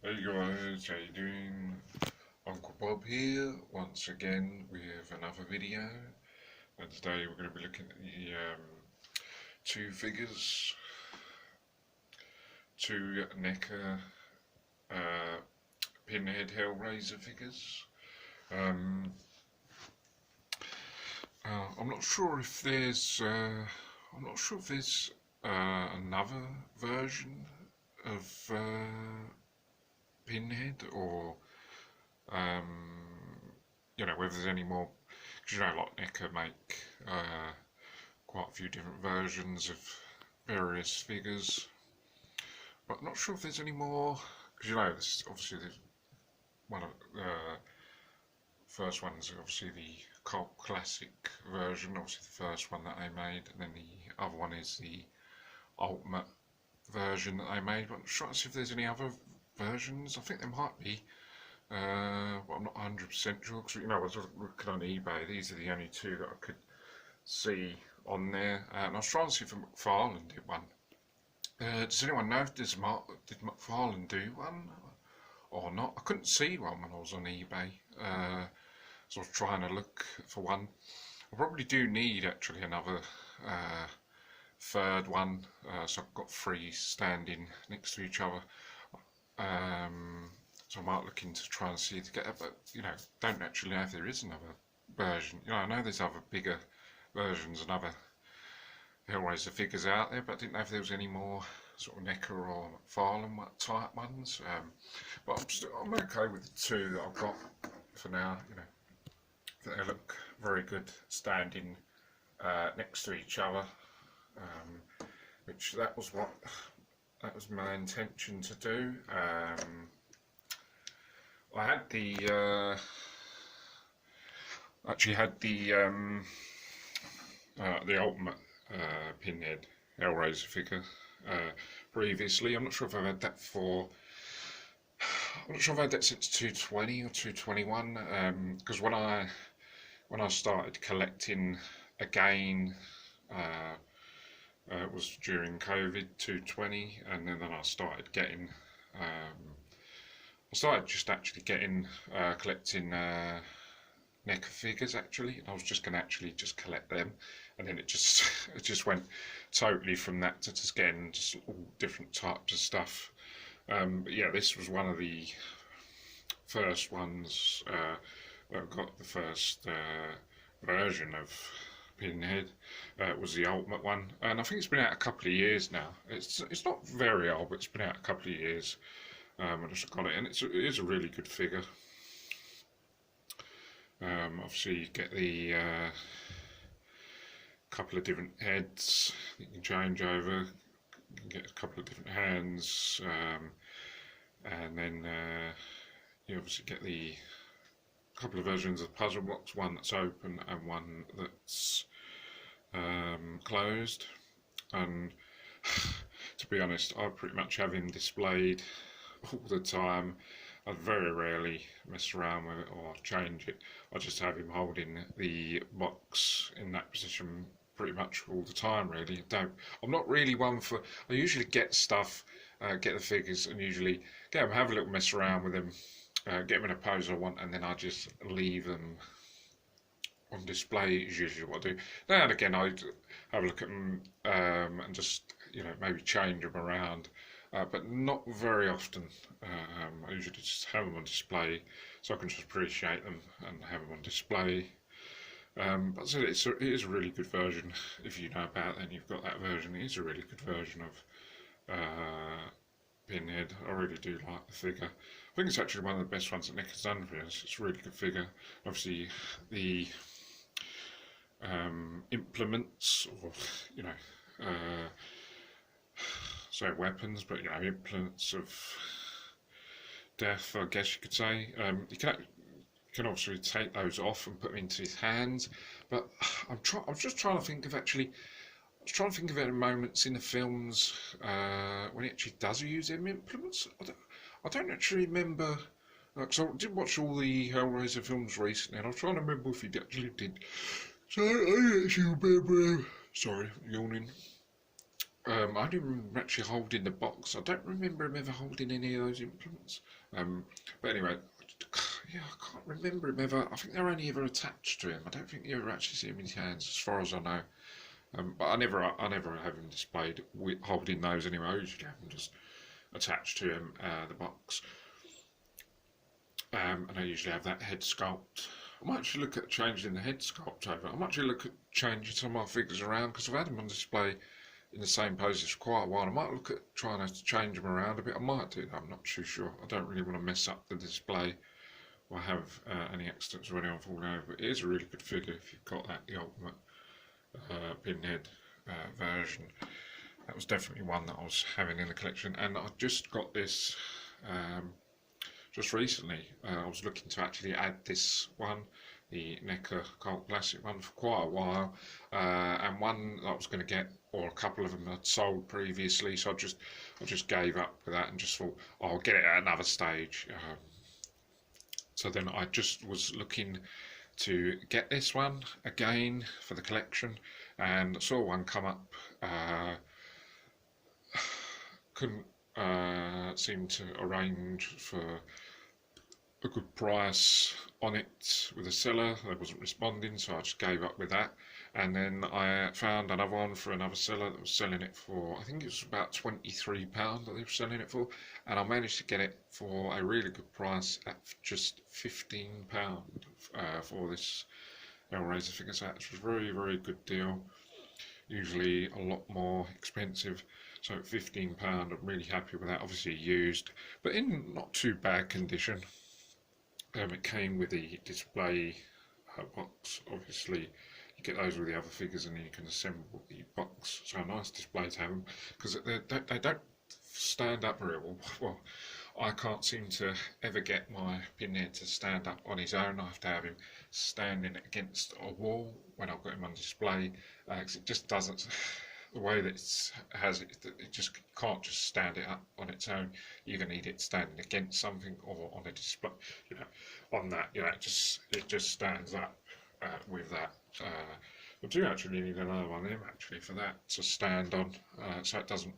Hey guys, how you doing? Uncle Bob here, once again with another video. And today we're going to be looking at the two figures, two neca pinhead hellraiser figures. Um, I'm not sure if there's another version of pinhead, or whether there's any more, because like NECA make quite a few different versions of various figures, but I'm not sure if there's any more, because this obviously there's one of the first one's obviously the cult classic version, obviously the first one that they made, and then the other one is the ultimate version that they made, but I'm not sure if there's any other versions. I think there might be. But I'm not 100% sure, because I was looking on eBay. These are the only two that I could see on there, and I was trying to see if McFarlane did one. Does anyone know if did McFarlane do one or not? I couldn't see one when I was on eBay, so I was trying to look for one. I probably do need actually another third one, so I've got three standing next to each other. So I might look into trying to see to get it, but don't actually know if there is another version. I know there's other bigger versions and other hellraiser figures out there, but I didn't know if there was any more sort of NECA or McFarlane type ones. But I'm okay with the two that I've got for now. They look very good standing next to each other, which that was my intention to do. I had the ultimate pinhead hellraiser figure previously. I'm not sure if I've had that since 220 or 221. Because when I started collecting again, it was during COVID 220, and then I started getting. I started just actually collecting NECA figures actually, and I was just going to actually just collect them, and then it just went totally from that to just getting just all different types of stuff. But yeah, this was one of the first ones that I got. The first version of Pinhead was the ultimate one, and I think it's been out a couple of years now. It's not very old, but it's been out a couple of years. I just got it, and it is a really good figure. Obviously you get the couple of different heads that you can change over. You can get a couple of different hands, and then you obviously get the couple of versions of the puzzle box, one that's open and one that's closed. And to be honest, I pretty much have him displayed all the time. I very rarely mess around with it or change it. I just have him holding the box in that position pretty much all the time, really. I'm not really one for. I usually get stuff, get the figures, and usually get them, have a little mess around with them, get them in a pose I want, and then I just leave them on display. Is usually what I do. Now and again, I have a look at them and just maybe change them around. But not very often. I usually just have them on display, so I can just appreciate them and have them on display. But it is a really good version. If you know about it and you've got that version, it is a really good version of Pinhead. I really do like the figure. I think it's actually one of the best ones that Nick has done for us. It's a really good figure. Obviously, the implements, or so weapons, but implements of death, I guess you could say. You can obviously take those off and put them into his hands, but I was just trying to think of any moments in the films when he actually does use them implements. I don't actually remember, because I did watch all the Hellraiser films recently, and I was trying to remember if he actually did. So I actually remember. Sorry, yawning. I only remember actually holding the box. I don't remember him ever holding any of those implements. But anyway, yeah, I can't remember him ever. I think they're only ever attached to him. I don't think you ever actually see him in his hands, as far as I know. But I never have him displayed holding those anyway. I usually have them just attached to him, the box. And I usually have that head sculpt. I might actually look at changing the head sculpt over. I might actually look at changing some of my figures around because I've had them on display in the same poses for quite a while. I might look at trying to change them around a bit. I might do that, I'm not too sure. I don't really want to mess up the display or have any accidents or anyone falling over. But it is a really good figure if you've got that, the ultimate pinhead version. That was definitely one that I was having in the collection, and I just got this just recently. I was looking to actually add this one, the NECA Cult Classic one, for quite a while, and one that I was going to get, or a couple of them had sold previously, so I just gave up with that and just thought, oh, I'll get it at another stage. So then I just was looking to get this one again for the collection, and saw one come up. Couldn't seem to arrange for a good price on it with a seller. They wasn't responding, so I just gave up with that. And then I found another one for another seller that was selling it for, I think it was about £23 that they were selling it for, and I managed to get it for a really good price at just £15 for this hellraiser figure. So that was a very, very good deal. Usually a lot more expensive, so at £15 I'm really happy with that. Obviously used, but in not too bad condition. It came with the display box. Obviously you get those with the other figures, and then you can assemble the box. So a nice display to have them, because they don't stand up very well. Well, I can't seem to ever get my pinhead to stand up on his own. I have to have him standing against a wall when I've got him on display, because it just doesn't, the way that it has it, it just can't just stand it up on its own. You either need it standing against something or on a display, you know, on that, you know, it just stands up with that. I do actually need another one of them actually for that to stand on, so it doesn't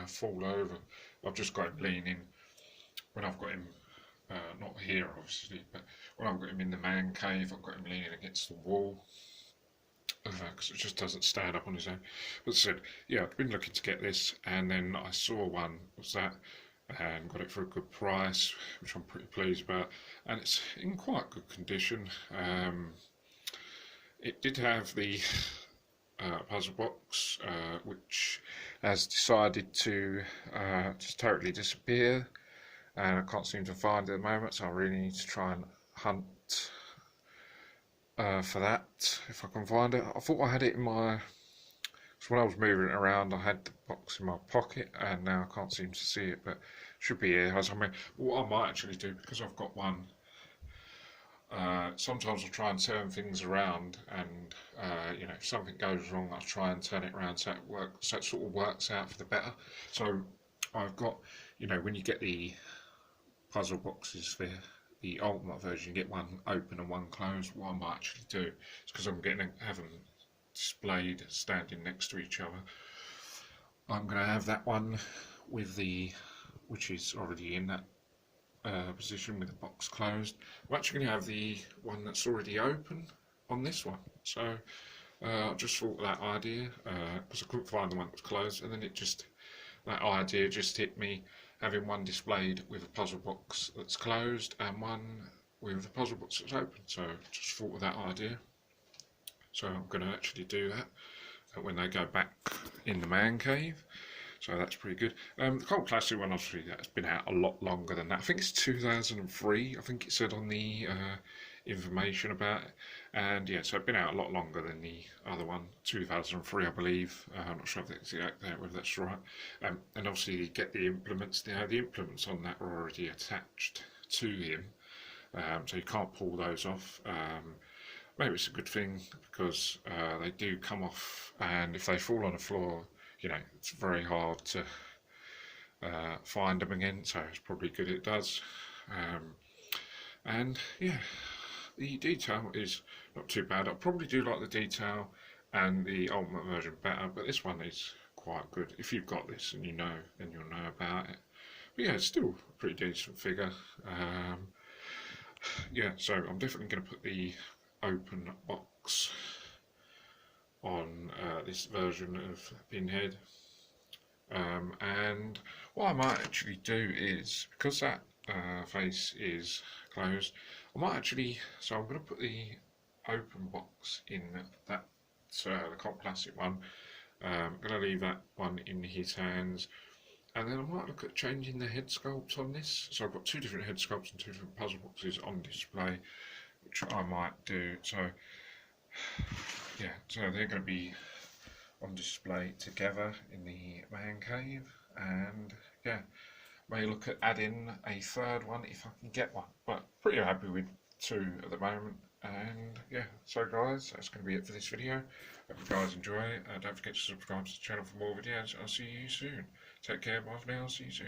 fall over. I've just got him leaning when I've got him, not here obviously, but when I've got him in the man cave, I've got him leaning against the wall, because it just doesn't stand up on his own. But as I said, yeah, I've been looking to get this, and then I saw one, was that, and got it for a good price, which I'm pretty pleased about, and it's in quite good condition. It did have the puzzle box, which has decided to just totally disappear, and I can't seem to find it at the moment, so I really need to try and hunt for that, if I can find it. I thought I had it in my, because when I was moving it around I had the box in my pocket, and now I can't seem to see it, but it should be here. I mean, what I might actually do, because I've got one, sometimes I'll try and turn things around, and you know, if something goes wrong I'll try and turn it around so it sort of works out for the better. So I've got, you know, when you get the puzzle boxes for the ultimate version, you get one open and one closed. What I might actually do is, because I'm going to have them displayed standing next to each other, I'm going to have that one with the, which is already in that position with the box closed. I'm actually going to have the one that's already open on this one. So I just thought that idea, because I couldn't find the one that was closed, and then that idea just hit me, having one displayed with a puzzle box that's closed and one with a puzzle box that's open. So I just thought of that idea. So I'm going to actually do that when they go back in the man cave. So that's pretty good. The Cult Classic one, obviously, that's been out a lot longer than that. I think it's 2003, I think it said on the information about it. And yeah, so it's been out a lot longer than the other one, 2003, I believe. I'm not sure if that's exact, whether that's right. And obviously, you get the implements. The implements on that are already attached to him, so you can't pull those off. Maybe it's a good thing, because they do come off, and if they fall on the floor, you know, it's very hard to find them again, so it's probably good it does. And yeah, the detail is not too bad. I probably do like the detail and the ultimate version better, but this one is quite good. If you've got this and you know, then you'll know about it. But yeah, it's still a pretty decent figure. Yeah, so I'm definitely going to put the open box on this version of Pinhead. And what I might actually do is, because that face is closed, I might actually, so I'm going to put the open box in that, the copper plastic one. I'm going to leave that one in his hands, and then I might look at changing the head sculpt on this. So I've got two different head sculpts and two different puzzle boxes on display, which I might do. So yeah, so they're going to be on display together in the man cave, and yeah, may look at adding a third one if I can get one, but pretty happy with two at the moment. And yeah, so guys, that's going to be it for this video. Hope you guys enjoy it. Don't forget to subscribe to the channel for more videos. I'll see you soon. Take care, bye for now, see you soon.